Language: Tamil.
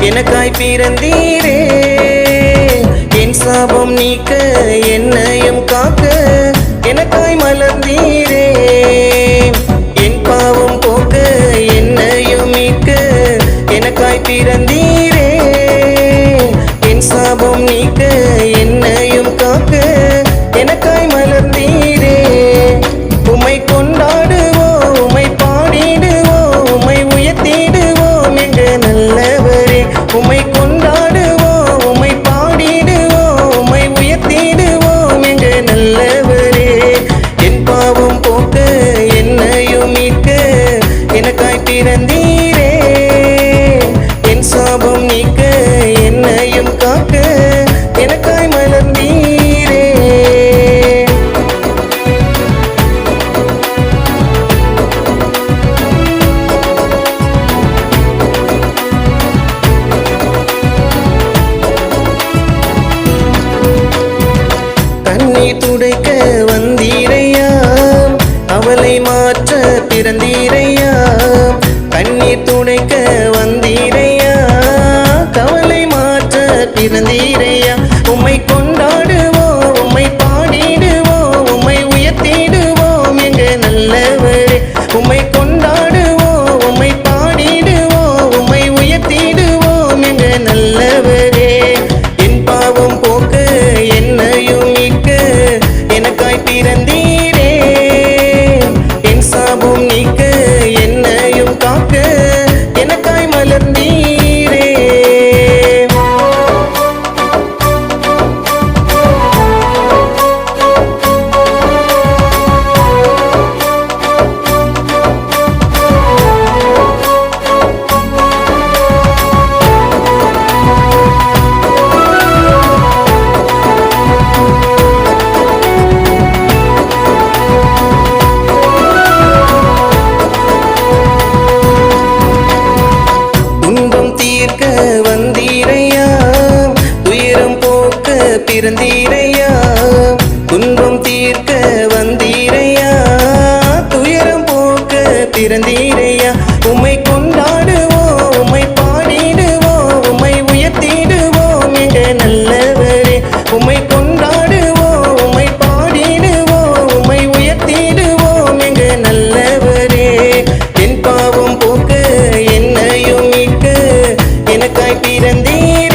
எனக்காய் பிறந்தீரே என் சாபம் நீக்க என்னையும் காக்க எனக்காய் மலர்ந்தீரே என் பாவம் போக்க என்னையும் மீட்க எனக்காய் பிறந்தீரே என் சாபம் நீக்க என்னையும் காக்க எனக்காய் மலர்ந்தீரே உம்மை கொண்டாடுவோம் உம்மை பாடிடுவோம் உம்மை உயர்த்திடுவோம் என்ற நல்லவரே உம்மை கொண்டாடுவோம் உம்மை பாடிடுவோம் உம்மை உயர்த்திடுவோம் என்ற நல்லவரே என் பாவம் போக்க என்னையும் மீட்க எனக்காய் பிறந்தீரே என் சாபம் நீக்க என்னையும் காக்க எனக்காய் மலர்ந்தீரே கண்ணீர் துடைக்க வந்தீரையா அவளை மாற்ற பிறந்தீரையா கண்ணீர் துடைக்க வந்தீரையா கவலை மாற்ற பிறந்தீரையா உம்மை கொண்டாடுவோம் உம்மை பாடிடுவோம் உம்மை உயர்த்திடுவோம் என்ற நல்லவரே உம்மை கொண்டாடுவோம் உம்மை பாடிடுவோம் உம்மை உயர்த்திடுவோம் என்ற நல்லவரே என் பாவம் போக்க என்னையும் மீட்க எனக்காய் பிறந்தீரே என் சாபம் நீக்க என்னையும் காக்க எனக்காய் மலர்ந்தீரே வந்தீரையா துயரம் போக்க பிறந்தீரையா துன்பம் தீர்க்க வந்தீரையா துயரம் போக்க பிறந்தீரையா உம்மை கொண்டாடுவோம் உம்மை பாடிடுவோம் உம்மை உயர்த்திடுவோம் என்ற நல்லவரே உம்மை கொண்டாடுவோம் உம்மை பாடிடுவோம் உம்மை உயர்த்திடுவோம் என்ற நல்லவரே என் பாவம் போக்க என்னையும் மீட்க எனக்காய் பிறந்தீரே